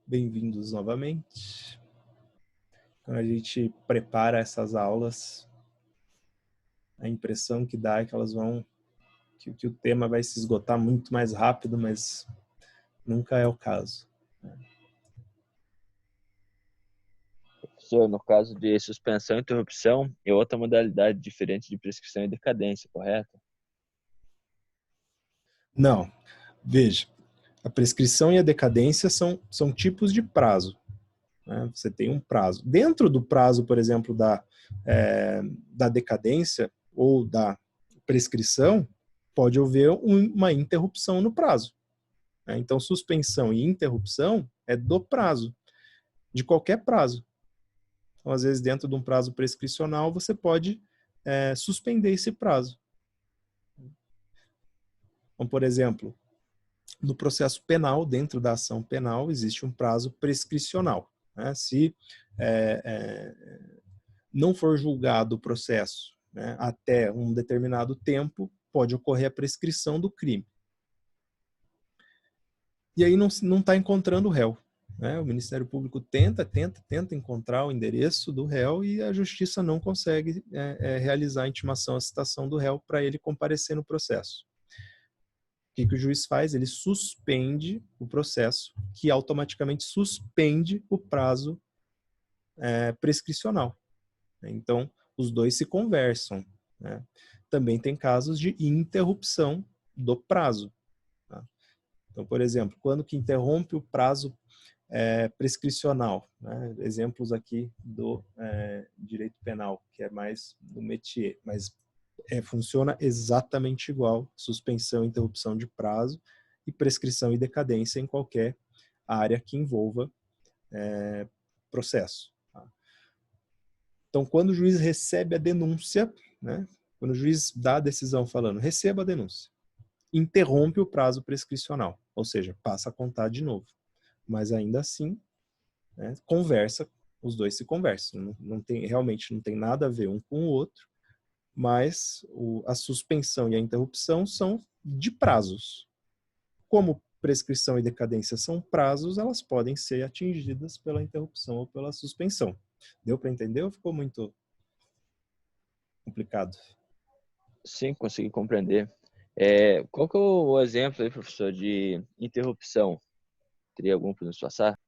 Bem-vindos novamente. Quando a gente prepara essas aulas, a impressão que dá é que que o tema vai se esgotar muito mais rápido, mas nunca é o caso. Professor, no caso de suspensão e interrupção, é outra modalidade diferente de prescrição e decadência, correto? Não, veja, a prescrição e a decadência são tipos de prazo. Né? Você tem um prazo. Dentro do prazo, por exemplo, da decadência ou da prescrição, pode haver uma interrupção no prazo. Né? Então, suspensão e interrupção é do prazo, de qualquer prazo. Então, às vezes, dentro de um prazo prescricional, você pode suspender esse prazo. Então, por exemplo, no processo penal, dentro da ação penal, existe um prazo prescricional. Né? Se não for julgado o processo, né, até um determinado tempo, pode ocorrer a prescrição do crime. E aí não está encontrando o réu. Né? O Ministério Público tenta encontrar o endereço do réu e a Justiça não consegue realizar a intimação, a citação do réu para ele comparecer no processo. O que o juiz faz? Ele suspende o processo, que automaticamente suspende o prazo prescricional. Então, os dois se conversam. Né? Também tem casos de interrupção do prazo. Tá? Então, por exemplo, quando que interrompe o prazo prescricional, né? Exemplos aqui do direito penal, que é mais do métier, mas funciona exatamente igual, suspensão e interrupção de prazo e prescrição e decadência em qualquer área que envolva processo. Tá? Então, quando o juiz recebe a denúncia, né? Quando o juiz dá a decisão falando, receba a denúncia, interrompe o prazo prescricional, ou seja, passa a contar de novo. Mas ainda assim, né, os dois se conversam. Realmente não tem nada a ver um com o outro, mas a suspensão e a interrupção são de prazos. Como prescrição e decadência são prazos, elas podem ser atingidas pela interrupção ou pela suspensão. Deu para entender ou ficou muito complicado? Sim, consegui compreender. Qual que é o exemplo aí, professor, de interrupção? Teria algum para nos passar?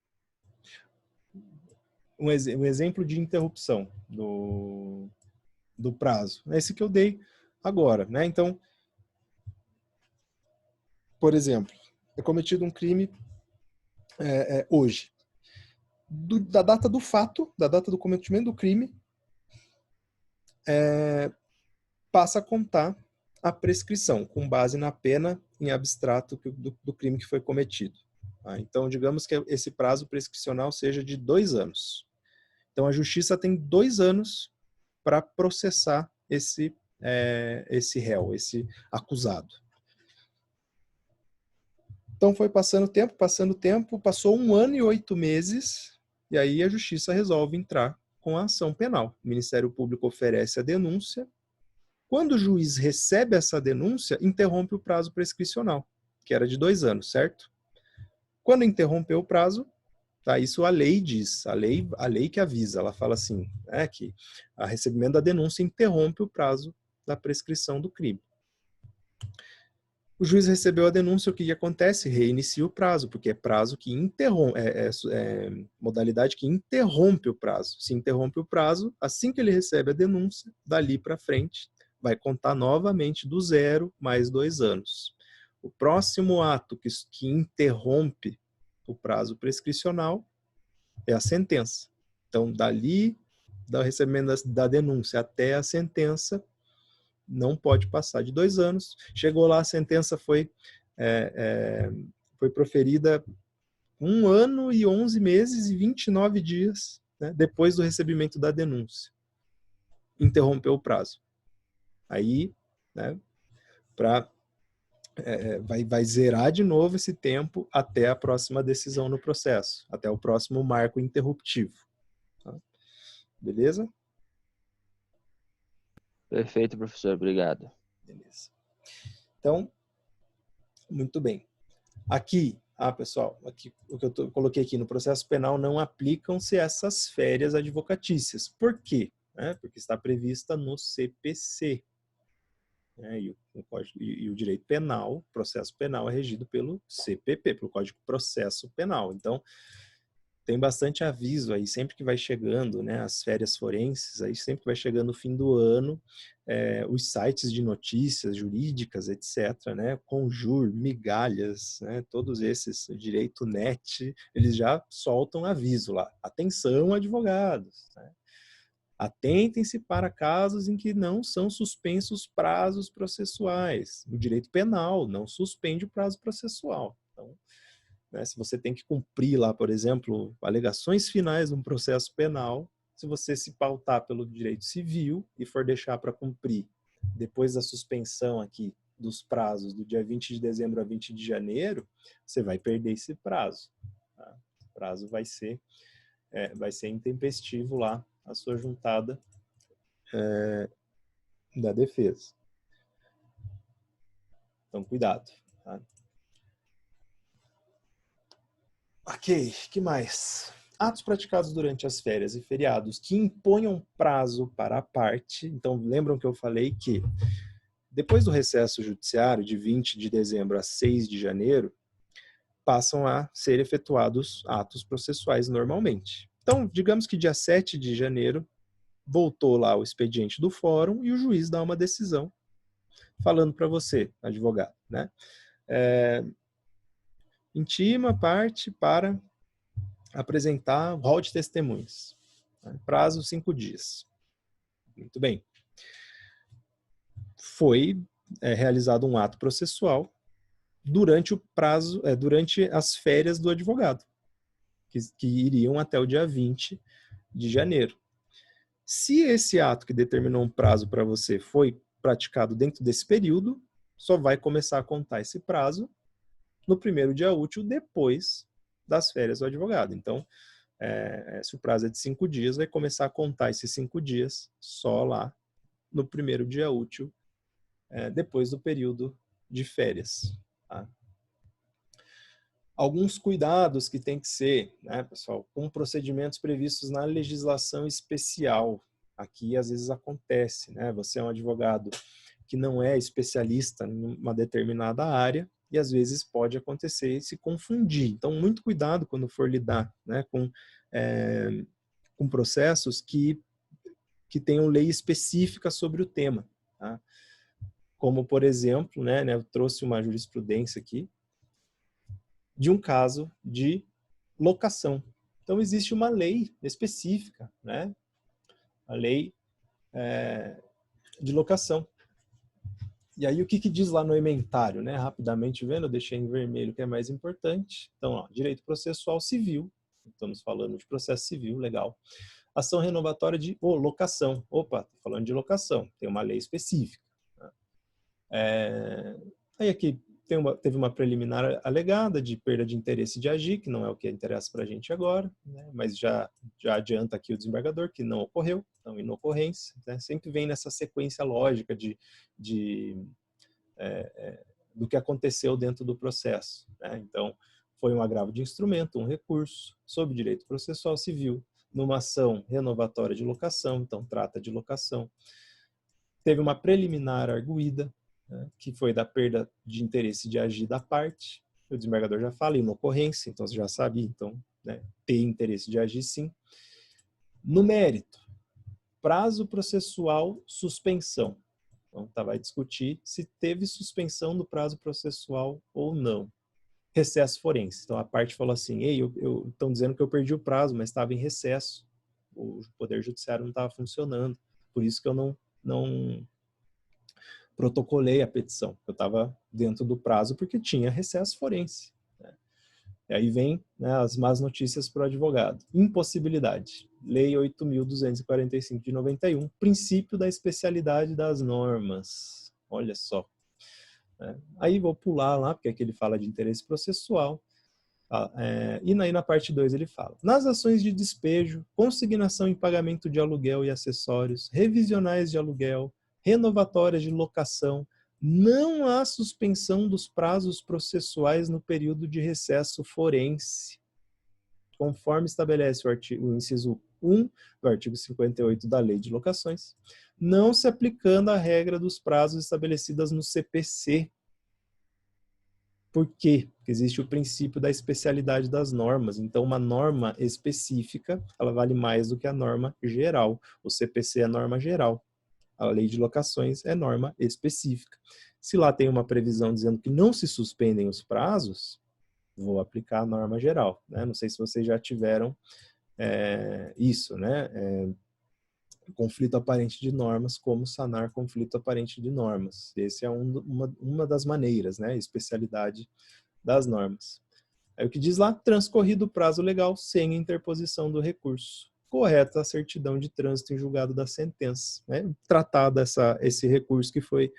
Um exemplo de interrupção do prazo. É esse que eu dei agora. Né? Então, por exemplo, é cometido um crime hoje. Da data do fato, da data do cometimento do crime, passa a contar a prescrição, com base na pena em abstrato do crime que foi cometido. Tá? Então, digamos que esse prazo prescricional seja de 2 anos. Então, a Justiça tem 2 anos para processar esse réu, esse acusado. Então, foi passando tempo, passou 1 ano e 8 meses, e aí a Justiça resolve entrar com a ação penal. O Ministério Público oferece a denúncia. Quando o juiz recebe essa denúncia, interrompe o prazo prescricional, que era de 2 anos, certo? Quando interrompeu o prazo, tá, isso a lei diz, a lei que avisa, ela fala assim, que o recebimento da denúncia interrompe o prazo da prescrição do crime. O juiz recebeu a denúncia, o que acontece? Reinicia o prazo, porque é prazo que interrompe, modalidade que interrompe o prazo. Se interrompe o prazo, assim que ele recebe a denúncia, dali para frente, vai contar novamente do 0 mais 2 anos. O próximo ato que interrompe o prazo prescricional é a sentença. Então, dali, do recebimento da denúncia até a sentença, não pode passar de 2 anos. Chegou lá, a sentença foi proferida 1 ano e 11 meses e 29 dias, né, depois do recebimento da denúncia. Interrompeu o prazo. Aí, né, vai zerar de novo esse tempo até a próxima decisão no processo, até o próximo marco interruptivo. Tá? Beleza? Perfeito, professor. Obrigado. Beleza. Então, muito bem. Aqui, pessoal, aqui, o que eu coloquei aqui no processo penal não aplicam-se essas férias advocatícias. Por quê? Porque está prevista no CPC. E o direito penal, processo penal, é regido pelo CPP, pelo Código de Processo Penal. Então, tem bastante aviso aí, sempre que vai chegando, né, as férias forenses, aí sempre que vai chegando o fim do ano, os sites de notícias jurídicas, etc., né, Conjur, Migalhas, né, todos esses, Direito Net, eles já soltam aviso lá. Atenção, advogados, né? Atentem-se para casos em que não são suspensos prazos processuais. O direito penal não suspende o prazo processual. Então, né, se você tem que cumprir lá, por exemplo, alegações finais de um processo penal, se você se pautar pelo direito civil e for deixar para cumprir depois da suspensão aqui dos prazos do dia 20 de dezembro a 20 de janeiro, você vai perder esse prazo. Tá? O prazo vai ser intempestivo lá, a sua juntada da defesa. Então, cuidado. Tá? Ok, que mais? Atos praticados durante as férias e feriados que imponham prazo para a parte. Então, lembram que eu falei que depois do recesso judiciário, de 20 de dezembro a 6 de janeiro, passam a ser efetuados atos processuais normalmente. Então, digamos que dia 7 de janeiro voltou lá o expediente do fórum e o juiz dá uma decisão falando para você, advogado, né? Intima a parte para apresentar o rol de testemunhas. Prazo 5 dias. Muito bem. Foi realizado um ato processual durante o prazo, durante as férias do advogado, que iriam até o dia 20 de janeiro. Se esse ato que determinou um prazo para você foi praticado dentro desse período, só vai começar a contar esse prazo no primeiro dia útil depois das férias do advogado. Então, se o prazo é de 5 dias, vai começar a contar esses 5 dias só lá no primeiro dia útil, depois do período de férias. Tá? Alguns cuidados que tem que ser, né, pessoal, com procedimentos previstos na legislação especial. Aqui, às vezes, acontece, né? Você é um advogado que não é especialista em uma determinada área e, às vezes, pode acontecer e se confundir. Então, muito cuidado quando for lidar, né, com processos que tenham lei específica sobre o tema. Tá? Como, por exemplo, né, eu trouxe uma jurisprudência aqui, de um caso de locação. Então, existe uma lei específica, né? A lei de locação. E aí, o que diz lá no ementário? Né? Rapidamente vendo, eu deixei em vermelho que é mais importante. Então, ó, direito processual civil. Estamos falando de processo civil, legal. Ação renovatória de locação. Opa, estou falando de locação. Tem uma lei específica. Né? Aí aqui teve uma preliminar alegada de perda de interesse de agir, que não é o que interessa para a gente agora, né? Mas já adianta aqui o desembargador que não ocorreu, então inocorrência, né? Sempre vem nessa sequência lógica do que aconteceu dentro do processo. Né? Então, foi um agravo de instrumento, um recurso, sob direito processual civil, numa ação renovatória de locação, então trata de locação. Teve uma preliminar arguída, né, que foi da perda de interesse de agir da parte. O desembargador já fala, inocorrência, então você já sabia, então, né, ter interesse de agir sim. No mérito, prazo processual, suspensão. Então, vai discutir se teve suspensão do prazo processual ou não. Recesso forense. Então, a parte falou assim, estão dizendo que eu perdi o prazo, mas estava em recesso. O Poder Judiciário não estava funcionando. Por isso que eu não protocolei a petição. Eu estava dentro do prazo porque tinha recesso forense. Né? E aí vem, né, as más notícias para o advogado. Impossibilidade. Lei 8.245 de 91, princípio da especialidade das normas. Olha só. Né? Aí vou pular lá, porque aqui ele fala de interesse processual. E aí na parte 2 ele fala: nas ações de despejo, consignação em pagamento de aluguel e acessórios, revisionais de aluguel, renovatórias de locação, Não há suspensão dos prazos processuais no período de recesso forense, conforme estabelece o inciso 1 do artigo 58 da Lei de Locações, não se aplicando a regra dos prazos estabelecidas no CPC. Por quê? Porque existe o princípio da especialidade das normas. Então, uma norma específica, ela vale mais do que a norma geral. O CPC é norma geral. A Lei de Locações é norma específica. Se lá tem uma previsão dizendo que não se suspendem os prazos, vou aplicar a norma geral, né? Não sei se vocês já tiveram isso, né? Conflito aparente de normas, como sanar conflito aparente de normas. Esse é uma das maneiras, né? Especialidade das normas. Aí o que diz lá? Transcorrido o prazo legal sem interposição do recurso. Correta a certidão de trânsito em julgado da sentença, né? Tratado esse recurso que foi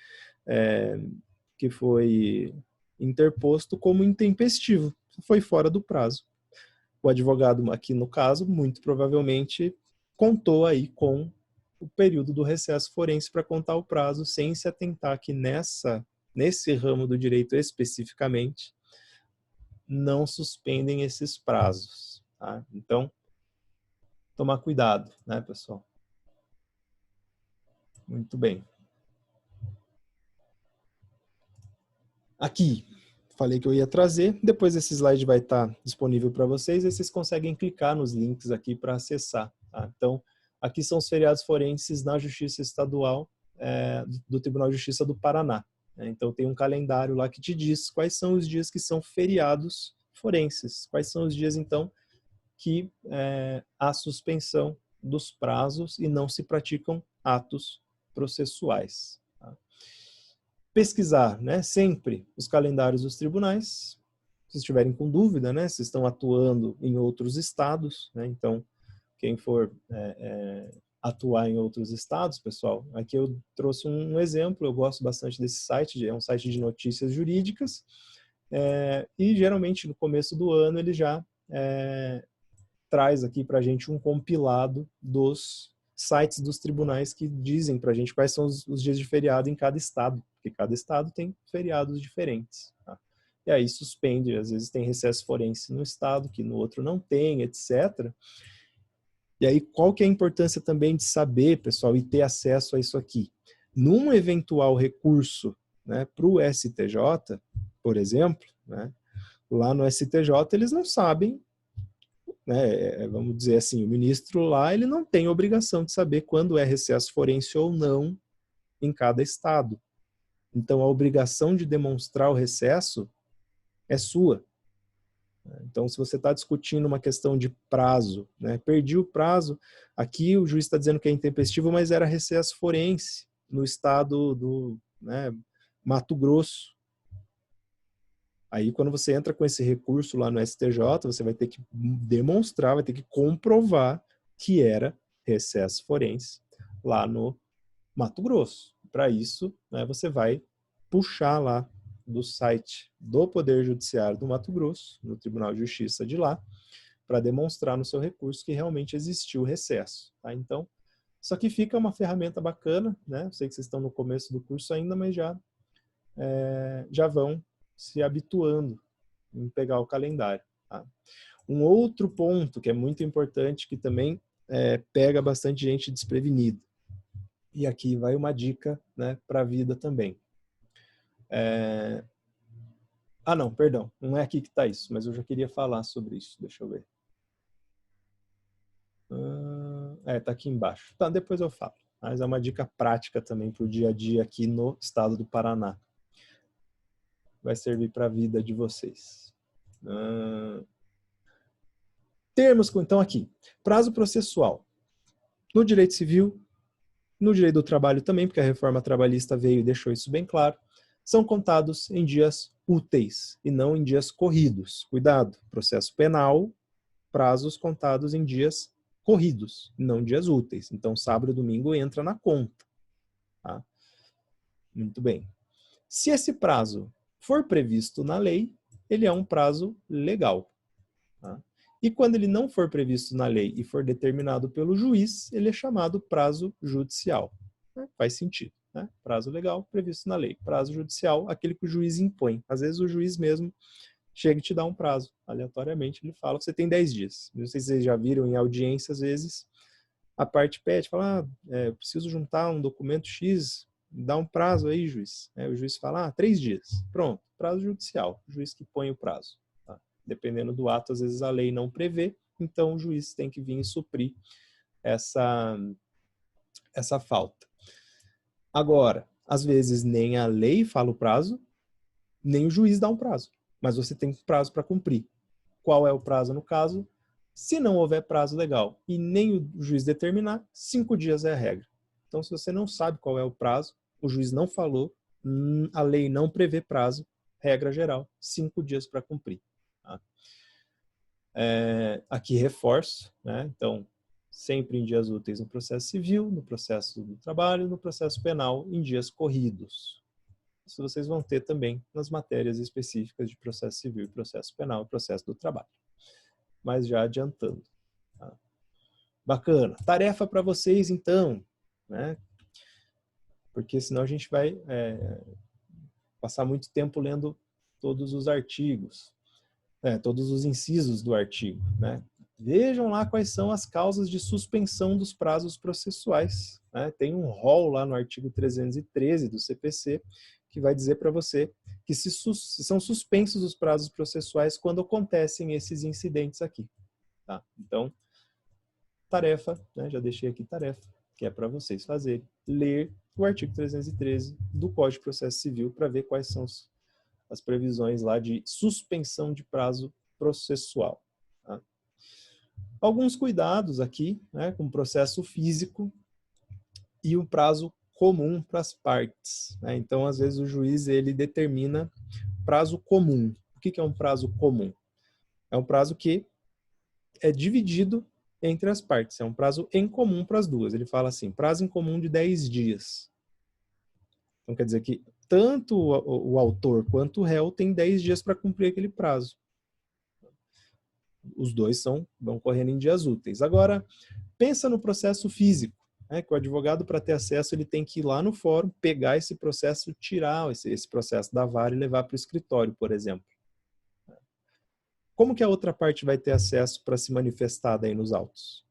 interposto como intempestivo, foi fora do prazo. O advogado aqui no caso, muito provavelmente, contou aí com o período do recesso forense para contar o prazo, sem se atentar que nesse ramo do direito especificamente, não suspendem esses prazos. Tá? Então, tomar cuidado, né, pessoal? Muito bem. Aqui, falei que eu ia trazer, depois esse slide vai estar disponível para vocês, e vocês conseguem clicar nos links aqui para acessar. Tá? Então, aqui são os feriados forenses na Justiça Estadual do Tribunal de Justiça do Paraná. Então, tem um calendário lá que te diz quais são os dias que são feriados forenses, quais são os dias, então, que há suspensão dos prazos e não se praticam atos processuais. Tá? Pesquisar, né, sempre os calendários dos tribunais, se estiverem com dúvida, né, se estão atuando em outros estados, né, então, quem for atuar em outros estados, pessoal, aqui eu trouxe um exemplo, eu gosto bastante desse site, é um site de notícias jurídicas, e geralmente no começo do ano ele já traz aqui para a gente um compilado dos sites dos tribunais que dizem para a gente quais são os dias de feriado em cada estado, porque cada estado tem feriados diferentes. Tá? E aí suspende, às vezes tem recesso forense no estado, que no outro não tem, etc. E aí qual que é a importância também de saber, pessoal, e ter acesso a isso aqui? Num eventual recurso, né, para o STJ, por exemplo, né, lá no STJ eles não sabem, né, vamos dizer assim, o ministro lá ele não tem obrigação de saber quando é recesso forense ou não em cada estado. Então, a obrigação de demonstrar o recesso é sua. Então, se você está discutindo uma questão de prazo, né, perdi o prazo, aqui o juiz está dizendo que é intempestivo, mas era recesso forense no estado do Mato Grosso. Aí, quando você entra com esse recurso lá no STJ, você vai ter que demonstrar, vai ter que comprovar que era recesso forense lá no Mato Grosso. Para isso, né, você vai puxar lá do site do Poder Judiciário do Mato Grosso, no Tribunal de Justiça de lá, para demonstrar no seu recurso que realmente existiu recesso. Tá? Então, isso aqui fica uma ferramenta bacana, né? Eu sei que vocês estão no começo do curso ainda, mas já vão se habituando em pegar o calendário. Tá? Um outro ponto que é muito importante, que também pega bastante gente desprevenida. E aqui vai uma dica, né, para a vida também. Não, perdão, não é aqui que está isso, mas eu já queria falar sobre isso, deixa eu ver. Está aqui embaixo. Tá, depois eu falo. Mas é uma dica prática também para o dia a dia aqui no estado do Paraná. Vai servir para a vida de vocês. Termos, então, aqui. Prazo processual. No direito civil, no direito do trabalho também, porque a reforma trabalhista veio e deixou isso bem claro, são contados em dias úteis e não em dias corridos. Cuidado, processo penal, prazos contados em dias corridos, não dias úteis. Então, sábado e domingo entra na conta. Tá? Muito bem. Se esse prazo for previsto na lei, ele é um prazo legal. Tá? E quando ele não for previsto na lei e for determinado pelo juiz, ele é chamado prazo judicial. né? Faz sentido. Né? Prazo legal previsto na lei. Prazo judicial, aquele que o juiz impõe. Às vezes o juiz mesmo chega e te dá um prazo. Aleatoriamente ele fala, você tem 10 dias. Não sei se vocês já viram em audiência, às vezes, a parte pede, fala, eu preciso juntar um documento X, dá um prazo aí, juiz. O juiz fala, 3 dias. Pronto, prazo judicial. O juiz que põe o prazo. Tá? Dependendo do ato, às vezes a lei não prevê, então o juiz tem que vir e suprir essa falta. Agora, às vezes nem a lei fala o prazo, nem o juiz dá um prazo, mas você tem prazo para cumprir. Qual é o prazo no caso? Se não houver prazo legal e nem o juiz determinar, 5 dias é a regra. Então, se você não sabe qual é o prazo, o juiz não falou, a lei não prevê prazo, regra geral, 5 dias para cumprir. Tá? Aqui reforço, né? Então, sempre em dias úteis no processo civil, no processo do trabalho, no processo penal, em dias corridos. Isso vocês vão ter também nas matérias específicas de processo civil e processo penal e processo do trabalho. Mas já adiantando. Tá? Bacana. Tarefa para vocês, então, né? Porque senão a gente vai passar muito tempo lendo todos os artigos, todos os incisos do artigo, né? Vejam lá quais são as causas de suspensão dos prazos processuais. Né? Tem um rol lá no artigo 313 do CPC que vai dizer para você que são suspensos os prazos processuais quando acontecem esses incidentes aqui. Tá? Então, tarefa, né? Já deixei aqui tarefa, que é para vocês fazerem, ler o artigo 313 do Código de Processo Civil para ver quais são as previsões lá de suspensão de prazo processual. Tá? Alguns cuidados aqui, né, com o processo físico e o prazo comum para as partes. Né? Então, às vezes, o juiz ele determina prazo comum. O que é um prazo comum? É um prazo que é dividido entre as partes. É um prazo em comum para as duas. Ele fala assim, prazo em comum de 10 dias. Então, quer dizer que tanto o autor quanto o réu tem 10 dias para cumprir aquele prazo. Os dois vão correndo em dias úteis. Agora, pensa no processo físico, né, que o advogado, para ter acesso, ele tem que ir lá no fórum, pegar esse processo, tirar esse processo da vara e levar para o escritório, por exemplo. Como que a outra parte vai ter acesso para se manifestar daí nos autos?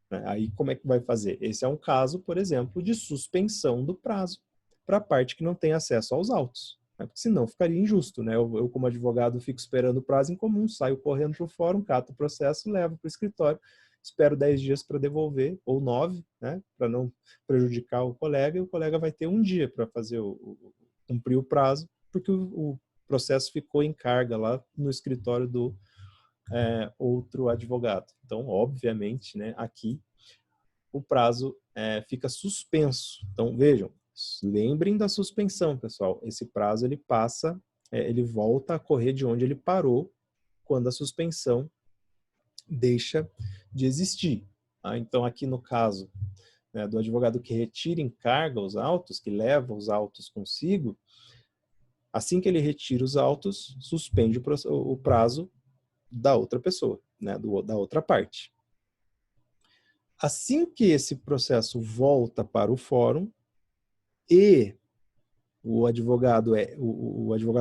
Aí como é que vai fazer? Esse é um caso, por exemplo, de suspensão do prazo para a parte que não tem acesso aos autos. Porque senão ficaria injusto, né? Eu, como advogado, fico esperando o prazo em comum, saio correndo para o fórum, cato o processo, levo para o escritório, espero 10 dias para devolver, ou 9, né? Para não prejudicar o colega, e o colega vai ter um dia para fazer cumprir o prazo, porque o processo ficou em carga lá no escritório do outro advogado. Então, obviamente, né, aqui o prazo fica suspenso. Então, vejam, lembrem da suspensão, pessoal. Esse prazo ele passa, ele volta a correr de onde ele parou quando a suspensão deixa de existir. Tá? Então, aqui no caso, né, do advogado que retira em carga os autos, que leva os autos consigo, assim que ele retira os autos, suspende o prazo da outra pessoa, né, da outra parte. Assim que esse processo volta para o fórum e o advogado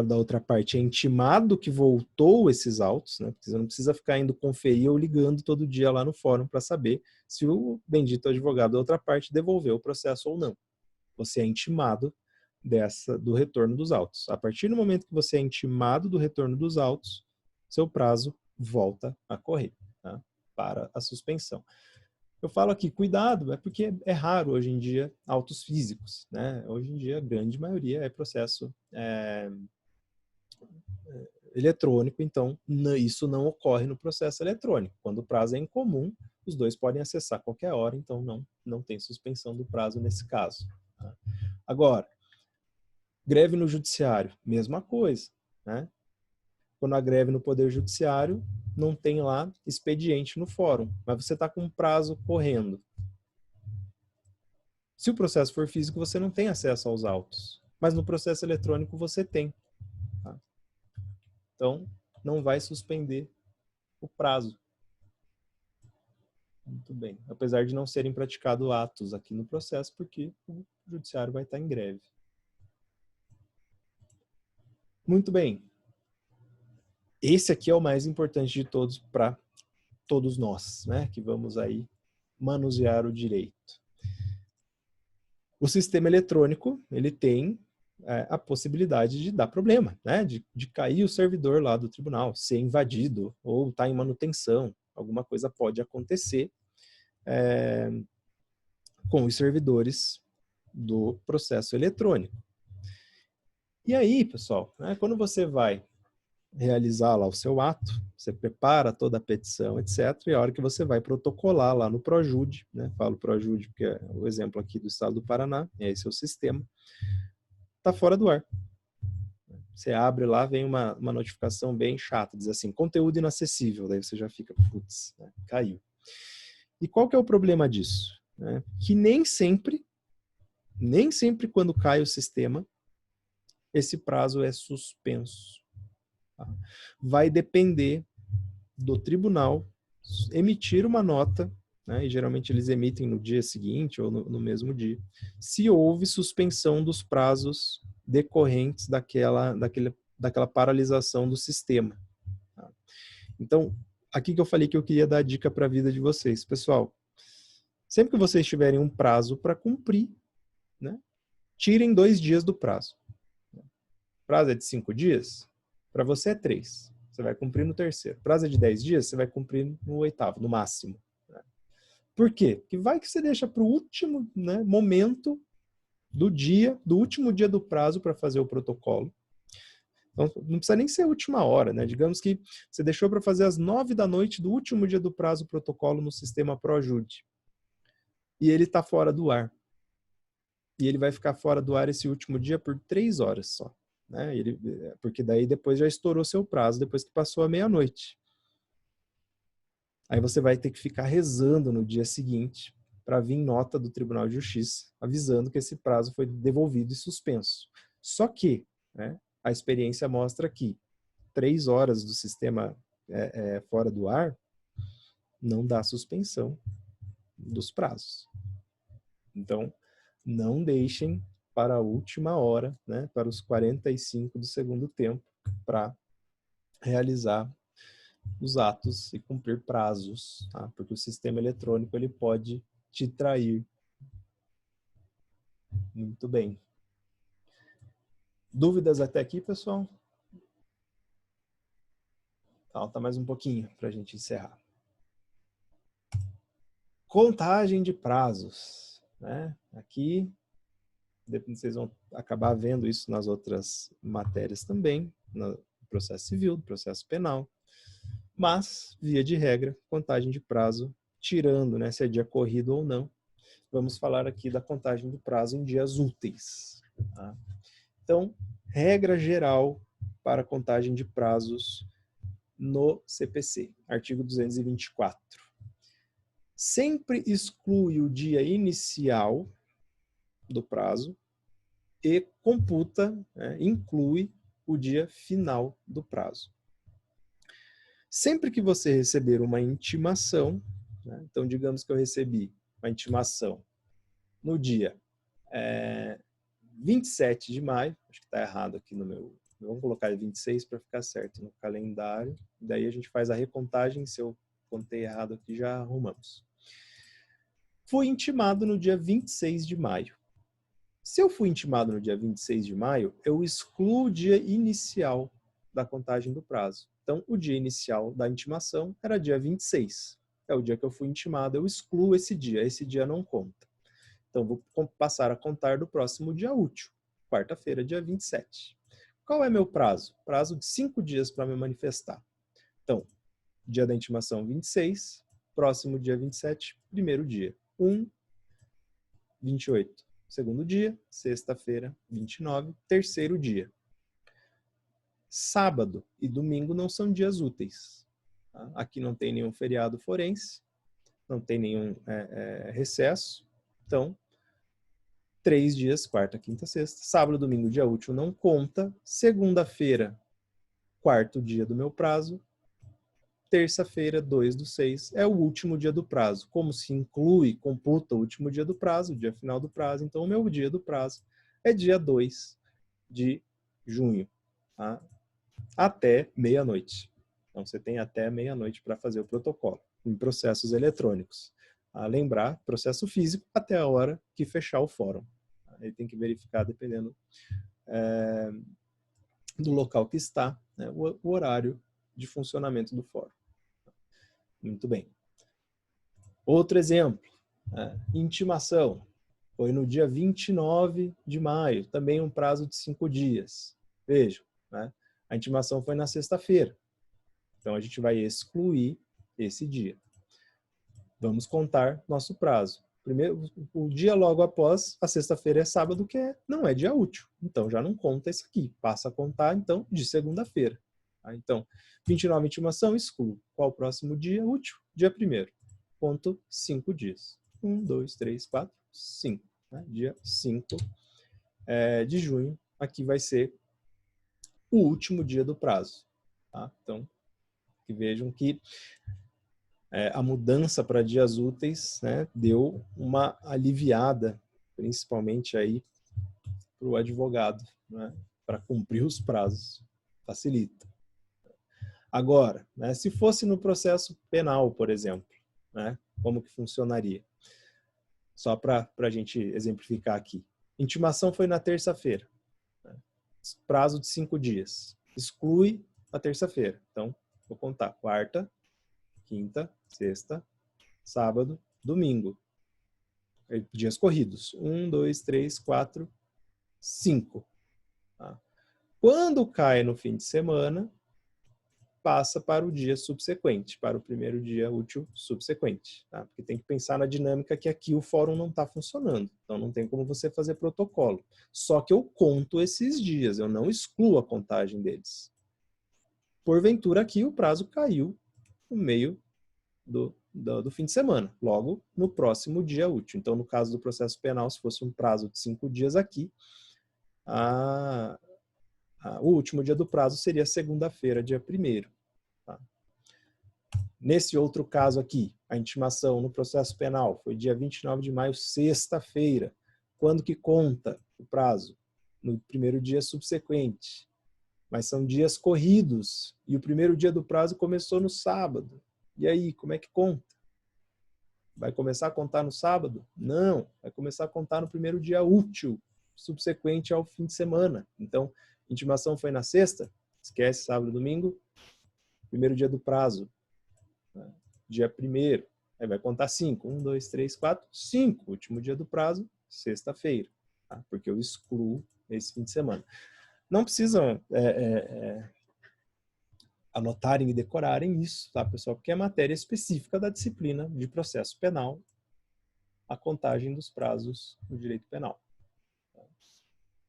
da outra parte é intimado que voltou esses autos, né, porque você não precisa ficar indo conferir ou ligando todo dia lá no fórum para saber se o bendito advogado da outra parte devolveu o processo ou não. Você é intimado do retorno dos autos. A partir do momento que você é intimado do retorno dos autos, seu prazo volta a correr, tá? Para a suspensão. Eu falo aqui, cuidado, porque é raro hoje em dia autos físicos, né? Hoje em dia a grande maioria é processo eletrônico, então isso não ocorre no processo eletrônico. Quando o prazo é incomum, os dois podem acessar a qualquer hora, então não tem suspensão do prazo nesse caso. Tá? Agora, greve no judiciário, mesma coisa, né? Quando a greve no Poder Judiciário, não tem lá expediente no fórum, mas você está com um prazo correndo. Se o processo for físico, você não tem acesso aos autos, mas no processo eletrônico você tem. Tá? Então, não vai suspender o prazo. Muito bem. Apesar de não serem praticados atos aqui no processo, porque o judiciário vai estar em greve. Muito bem. Esse aqui é o mais importante de todos para todos nós, né, que vamos aí manusear o direito. O sistema eletrônico, ele tem a possibilidade de dar problema, né, de cair o servidor lá do tribunal, ser invadido ou estar em manutenção. Alguma coisa pode acontecer com os servidores do processo eletrônico. E aí, pessoal, né, quando você vai realizar lá o seu ato, você prepara toda a petição, etc. E a hora que você vai protocolar lá no Projude, né? Falo Projude porque é o exemplo aqui do estado do Paraná, esse é o sistema, está fora do ar. Você abre lá, vem uma notificação bem chata, diz assim, conteúdo inacessível, daí você já fica, putz, né? Caiu. E qual que é o problema disso? Né? Que nem sempre quando cai o sistema, esse prazo é suspenso. Vai depender do tribunal emitir uma nota, né, e geralmente eles emitem no dia seguinte ou no mesmo dia, se houve suspensão dos prazos decorrentes daquela paralisação do sistema. Tá? Então, aqui que eu falei que eu queria dar a dica para a vida de vocês. Pessoal, sempre que vocês tiverem um prazo para cumprir, né, tirem 2 dias do prazo. O prazo é de 5 dias? Para você é 3. Você vai cumprir no terceiro. Prazo é de 10 dias, você vai cumprir no 8º, no máximo. Por quê? Porque vai que você deixa para o último, né, momento do último dia do prazo para fazer o protocolo. Então, não precisa nem ser a última hora, né? Digamos que você deixou para fazer às 9 da noite do último dia do prazo o protocolo no sistema Projude. E ele está fora do ar. E ele vai ficar fora do ar esse último dia por 3 horas só. Né? Porque daí depois já estourou seu prazo, depois que passou a meia-noite. Aí você vai ter que ficar rezando no dia seguinte para vir nota do Tribunal de Justiça avisando que esse prazo foi devolvido e suspenso. Só que, né, a experiência mostra que 3 horas do sistema fora do ar não dá suspensão dos prazos. Então, não deixem para a última hora, né, para os 45 do segundo tempo, para realizar os atos e cumprir prazos, tá? Porque o sistema eletrônico ele pode te trair. Muito bem. Dúvidas até aqui, pessoal? Falta mais um pouquinho para a gente encerrar. Contagem de prazos, né? Aqui, vocês vão acabar vendo isso nas outras matérias também, no processo civil, no processo penal. Mas, via de regra, contagem de prazo, tirando, né, se é dia corrido ou não, vamos falar aqui da contagem do prazo em dias úteis. Tá? Então, regra geral para contagem de prazos no CPC, artigo 224. Sempre exclui o dia inicial do prazo e computa, né, inclui o dia final do prazo. Sempre que você receber uma intimação, né, então digamos que eu recebi uma intimação no dia 27 de maio, acho que está errado aqui no meu, vamos colocar 26 para ficar certo no calendário, daí a gente faz a recontagem, se eu contei errado aqui já arrumamos. Fui intimado no dia 26 de maio. Se eu fui intimado no dia 26 de maio, eu excluo o dia inicial da contagem do prazo. Então, o dia inicial da intimação era dia 26. É o dia que eu fui intimado, eu excluo esse dia não conta. Então, vou passar a contar do próximo dia útil, quarta-feira, dia 27. Qual é meu prazo? Prazo de 5 dias para me manifestar. Então, dia da intimação 26, próximo dia 27, primeiro dia. 28. Segundo dia, sexta-feira, 29, terceiro dia. Sábado e domingo não são dias úteis. Tá? Aqui não tem nenhum feriado forense, não tem nenhum recesso. Então, 3 dias, quarta, quinta, sexta. Sábado, domingo, dia útil não conta. Segunda-feira, quarto dia do meu prazo. terça-feira, 2/6, é o último dia do prazo. Como se inclui, computa o último dia do prazo, o dia final do prazo, então o meu dia do prazo é dia 2 de junho, tá? Até meia-noite. Então, você tem até meia-noite para fazer o protocolo, em processos eletrônicos. A lembrar, processo físico, até a hora que fechar o fórum. Aí tem que verificar, dependendo do local que está, né, o horário de funcionamento do fórum. Muito bem. Outro exemplo, intimação. Foi no dia 29 de maio, também um prazo de 5 dias. Vejam, né? A intimação foi na sexta-feira. Então, a gente vai excluir esse dia. Vamos contar nosso prazo. Primeiro, o dia logo após, a sexta-feira é sábado, que não é dia útil. Então, já não conta isso aqui. Passa a contar, então, de segunda-feira. Tá? Então, 29 intimação, excluo. Qual o próximo dia útil? Dia 1º. Conto 5 dias. 1, 2, 3, 4, 5. Né? Dia 5 de junho, aqui vai ser o último dia do prazo. Tá? Então, que vejam que a mudança para dias úteis, né, deu uma aliviada, principalmente aí para o advogado, né, para cumprir os prazos. Facilita. Agora, né, se fosse no processo penal, por exemplo, né, como que funcionaria? Só para a gente exemplificar aqui. Intimação foi na terça-feira. Né, prazo de 5 dias. Exclui a terça-feira. Então, vou contar quarta, quinta, sexta, sábado, domingo. Dias corridos. 1, 2, 3, 4, 5. Tá? Quando cai no fim de semana, passa para o dia subsequente, para o primeiro dia útil subsequente. Tá? Porque tem que pensar na dinâmica que aqui o fórum não está funcionando. Então não tem como você fazer protocolo. Só que eu conto esses dias, eu não excluo a contagem deles. Porventura aqui o prazo caiu no meio do fim de semana, logo no próximo dia útil. Então, no caso do processo penal, se fosse um prazo de 5 dias aqui, o último dia do prazo seria segunda-feira, dia 1º. Tá? Nesse outro caso aqui, a intimação no processo penal foi dia 29 de maio, sexta-feira. Quando que conta o prazo? No primeiro dia subsequente. Mas são dias corridos e o primeiro dia do prazo começou no sábado. E aí, como é que conta? Vai começar a contar no sábado? Não, vai começar a contar no primeiro dia útil, subsequente ao fim de semana. Então, intimação foi na sexta, esquece sábado e domingo, primeiro dia do prazo, né? Dia 1º, aí vai contar 5, 1, 2, 3, 4, 5, último dia do prazo, sexta-feira, tá? Porque eu excluo esse fim de semana. Não precisam anotarem e decorarem isso, tá, pessoal? Porque é matéria específica da disciplina de processo penal, a contagem dos prazos no direito penal. Tá?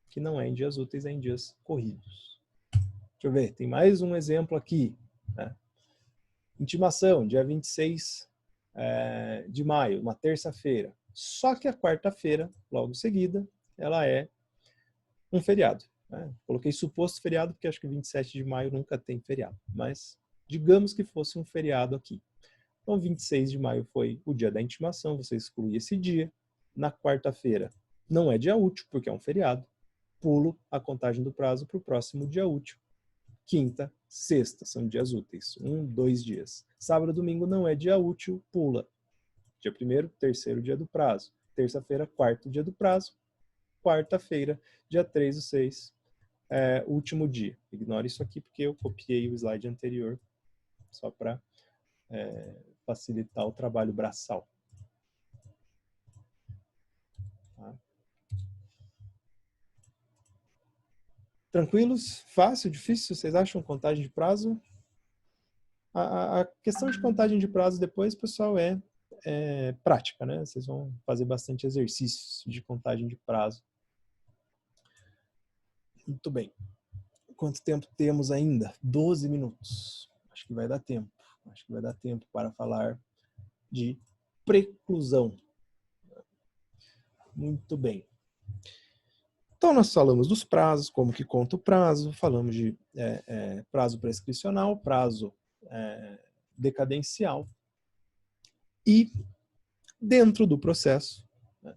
Que não é em dias úteis, é em dias corridos. Deixa eu ver, tem mais um exemplo aqui. Né? Intimação, dia 26 de maio, uma terça-feira. Só que a quarta-feira, logo em seguida, ela é um feriado. Né? Coloquei suposto feriado porque acho que 27 de maio nunca tem feriado, mas digamos que fosse um feriado aqui. Então, 26 de maio foi o dia da intimação, você exclui esse dia. Na quarta-feira não é dia útil, porque é um feriado. Pulo a contagem do prazo para o próximo dia útil. Quinta, sexta são dias úteis, 1, 2 dias. Sábado e domingo não é dia útil, pula. Dia 1º, terceiro dia do prazo. Terça-feira, quarto dia do prazo. Quarta-feira, dia 3/6, último dia. Ignore isso aqui porque eu copiei o slide anterior só para facilitar o trabalho braçal. Tá? Tranquilos? Fácil? Difícil? Vocês acham contagem de prazo? A questão de contagem de prazo depois, pessoal, é prática, né? Vocês vão fazer bastante exercícios de contagem de prazo. Muito bem. Quanto tempo temos ainda? 12 minutos. Acho que vai dar tempo. Acho que vai dar tempo para falar de preclusão. Muito bem. Então, nós falamos dos prazos, como que conta o prazo, falamos de prazo prescricional, prazo decadencial. E dentro do processo, né,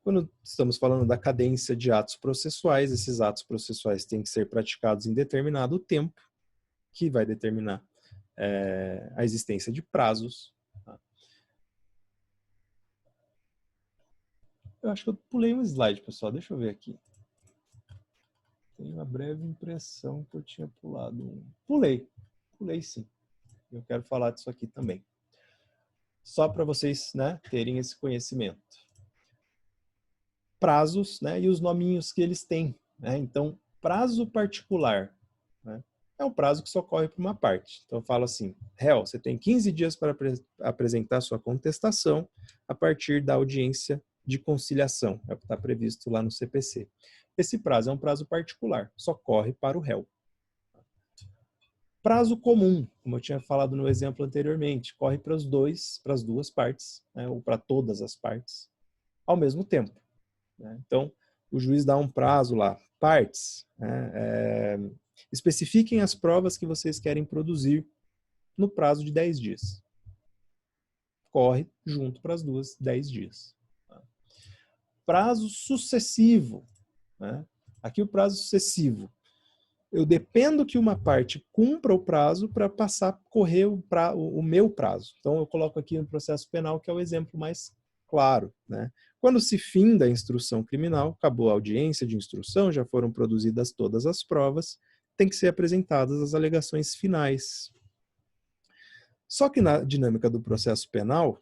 quando estamos falando da cadência de atos processuais, esses atos processuais têm que ser praticados em determinado tempo, que vai determinar a existência de prazos. Tá? Eu acho que eu pulei um slide, pessoal. Deixa eu ver aqui. Tenho uma breve impressão que eu tinha pulado um. Pulei sim. Eu quero falar disso aqui também. Só para vocês, né, terem esse conhecimento. Prazos, né, e os nominhos que eles têm. Né? Então, prazo particular, né, é um prazo que só ocorre para uma parte. Então, eu falo assim, réu, você tem 15 dias para apresentar sua contestação a partir da audiência de conciliação, é o que está previsto lá no CPC. Esse prazo é um prazo particular, só corre para o réu. Prazo comum, como eu tinha falado no exemplo anteriormente, corre para as duas partes, né, ou para todas as partes, ao mesmo tempo. Né? Então, o juiz dá um prazo lá, partes, né, especifiquem as provas que vocês querem produzir no prazo de 10 dias. Corre junto para as duas 10 dias. Prazo sucessivo. Né? Aqui o prazo sucessivo. Eu dependo que uma parte cumpra o prazo para passar a correr o meu prazo. Então, eu coloco aqui no processo penal, que é o exemplo mais claro. Né? Quando se finda a instrução criminal, acabou a audiência de instrução, já foram produzidas todas as provas, tem que ser apresentadas as alegações finais. Só que na dinâmica do processo penal,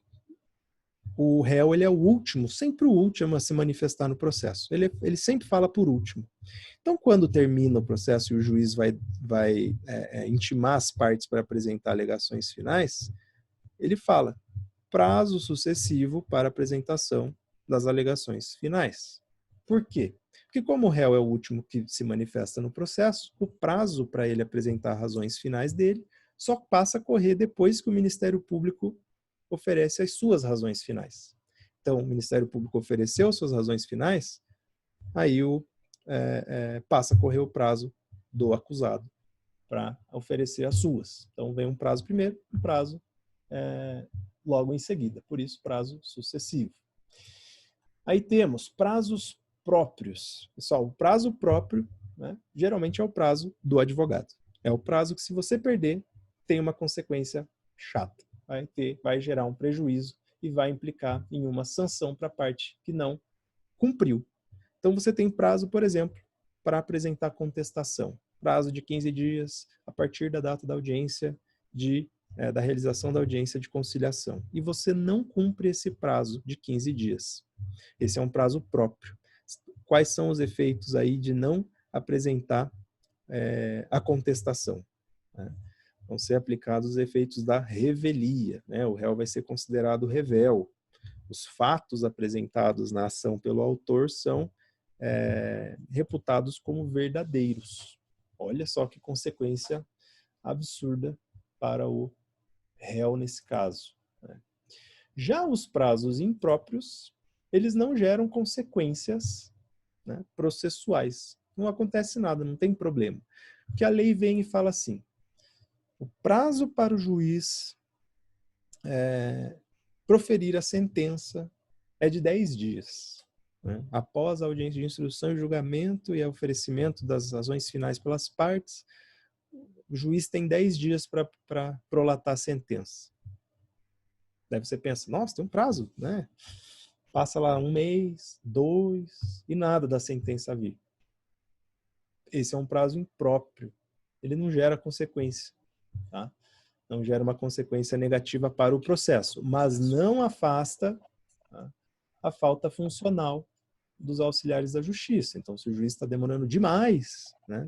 o réu ele é o último, sempre o último a se manifestar no processo. Ele sempre fala por último. Então, quando termina o processo e o juiz vai intimar as partes para apresentar alegações finais, ele fala prazo sucessivo para apresentação das alegações finais. Por quê? Porque como o réu é o último que se manifesta no processo, o prazo para ele apresentar razões finais dele só passa a correr depois que o Ministério Público oferece as suas razões finais. Então, o Ministério Público ofereceu suas razões finais, aí passa a correr o prazo do acusado para oferecer as suas. Então, vem um prazo primeiro, um prazo logo em seguida. Por isso, prazo sucessivo. Aí temos prazos próprios. Pessoal, o prazo próprio, né, geralmente é o prazo do advogado. É o prazo que, se você perder, tem uma consequência chata. Vai gerar um prejuízo e vai implicar em uma sanção para a parte que não cumpriu. Então, você tem prazo, por exemplo, para apresentar contestação. Prazo de 15 dias a partir da data da audiência, da realização da audiência de conciliação. E você não cumpre esse prazo de 15 dias. Esse é um prazo próprio. Quais são os efeitos aí de não apresentar a contestação? Né? Vão ser aplicados os efeitos da revelia. Né? O réu vai ser considerado revel. Os fatos apresentados na ação pelo autor são reputados como verdadeiros. Olha só que consequência absurda para o réu nesse caso. Né? Já os prazos impróprios, eles não geram consequências, né, processuais. Não acontece nada, não tem problema. Porque a lei vem e fala assim, o prazo para o juiz proferir a sentença é de 10 dias. Né? Após a audiência de instrução e julgamento e oferecimento das razões finais pelas partes, o juiz tem 10 dias para prolatar a sentença. Daí você pensa, nossa, tem um prazo, né? Passa lá 1 mês, 2, e nada da sentença vir. Esse é um prazo impróprio. Ele não gera consequência. Tá? Não gera uma consequência negativa para o processo, mas não afasta, tá, a falta funcional dos auxiliares da justiça. Então, se o juiz está demorando demais, né,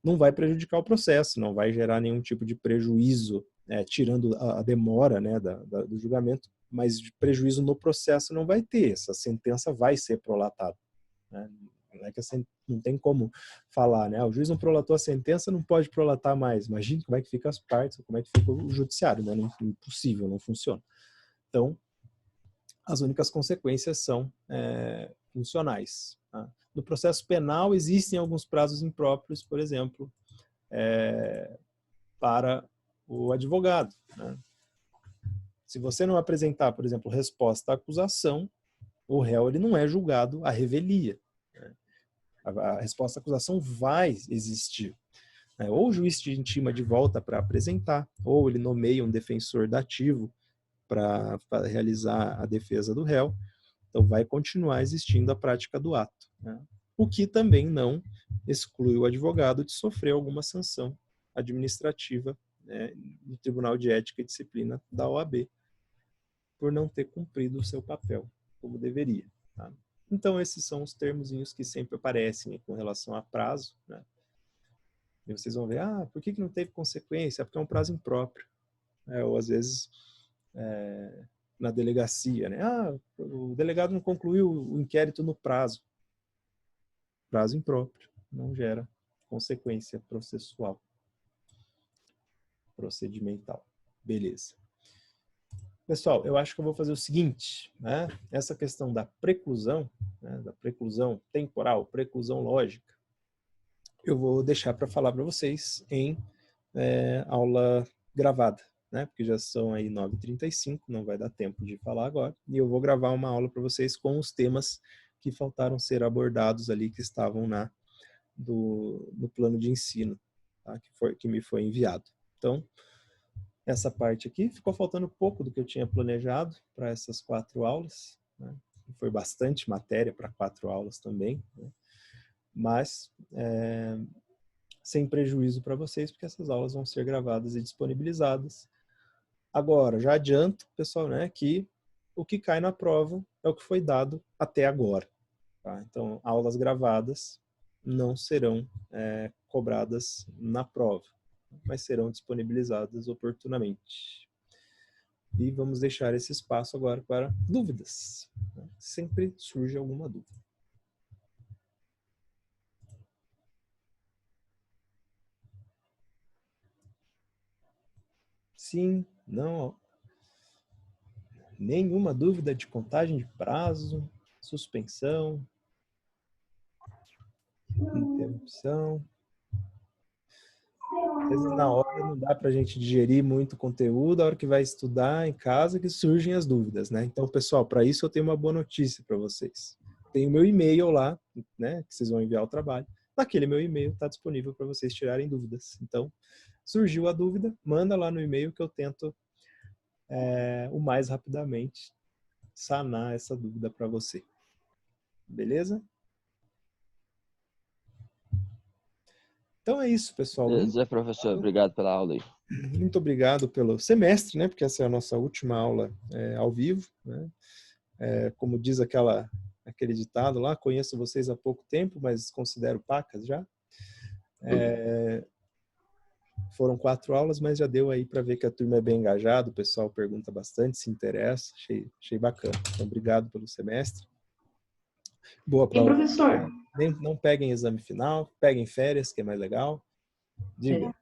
não vai prejudicar o processo, não vai gerar nenhum tipo de prejuízo, tirando a demora, né, do julgamento, mas de prejuízo no processo não vai ter. Essa sentença vai ser prolatada. Né? Não tem como falar, né? O juiz não prolatou a sentença, não pode prolatar mais. Imagine como é que fica as partes, como é que fica o judiciário, né? Impossível, não funciona. Então, as únicas consequências são funcionais. Tá? No processo penal, existem alguns prazos impróprios, por exemplo, para o advogado, né? Se você não apresentar, por exemplo, resposta à acusação, o réu ele não é julgado à revelia, né? A resposta à acusação vai existir, né? Ou o juiz te intima de volta para apresentar, ou ele nomeia um defensor dativo para realizar a defesa do réu. Então, vai continuar existindo a prática do ato, né? O que também não exclui o advogado de sofrer alguma sanção administrativa, né, no Tribunal de Ética e Disciplina da OAB, por não ter cumprido o seu papel como deveria. Tá? Então, esses são os termozinhos que sempre aparecem com relação a prazo, né? E vocês vão ver, por que não teve consequência? Porque é um prazo impróprio. Ou às vezes, na delegacia, né? O delegado não concluiu o inquérito no prazo. Prazo impróprio, não gera consequência processual, procedimental. Beleza. Pessoal, eu acho que eu vou fazer o seguinte, né? Essa questão da preclusão, né? Da preclusão temporal, preclusão lógica, eu vou deixar para falar para vocês em aula gravada, né? Porque já são aí 9h35, não vai dar tempo de falar agora, e eu vou gravar uma aula para vocês com os temas que faltaram ser abordados ali, que estavam no plano de ensino, tá? que me foi enviado. Então, essa parte aqui, ficou faltando pouco do que eu tinha planejado para essas 4 aulas, né? Foi bastante matéria para 4 aulas também, né? Mas sem prejuízo para vocês, porque essas aulas vão ser gravadas e disponibilizadas. Agora, já adianto, pessoal, né, que o que cai na prova é o que foi dado até agora. Tá? Então, aulas gravadas não serão cobradas na prova, mas serão disponibilizadas oportunamente. E vamos deixar esse espaço agora para dúvidas. Sempre surge alguma dúvida. Sim, não. Nenhuma dúvida de contagem de prazo, suspensão, interrupção. Às vezes na hora não dá para a gente digerir muito conteúdo, a hora que vai estudar em casa que surgem as dúvidas, né? Então, pessoal, para isso eu tenho uma boa notícia para vocês. Tem o meu e-mail lá, né, que vocês vão enviar o trabalho. Naquele meu e-mail está disponível para vocês tirarem dúvidas. Então, surgiu a dúvida, manda lá no e-mail que eu tento o mais rapidamente sanar essa dúvida para você. Beleza? Então é isso, pessoal. Beleza, professor. Obrigado pela aula aí. Muito obrigado pelo semestre, né? Porque essa é a nossa última aula ao vivo, né? Como diz aquele ditado lá, conheço vocês há pouco tempo, mas considero pacas já. Foram 4 aulas, mas já deu aí para ver que a turma é bem engajada, o pessoal pergunta bastante, se interessa, achei bacana. Então, obrigado pelo semestre. Boa prova. E professor? Não peguem exame final, peguem férias, que é mais legal. Diga.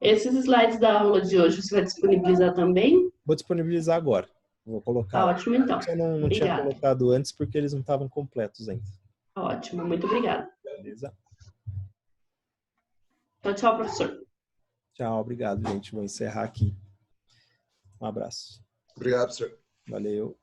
Esses slides da aula de hoje você vai disponibilizar também? Vou disponibilizar agora. Vou colocar. Tá ótimo, então. Eu não tinha colocado antes porque eles não estavam completos ainda. Ótimo, muito obrigada. Beleza? Então, tchau, professor. Tchau, obrigado, gente. Vou encerrar aqui. Um abraço. Obrigado, professor. Valeu.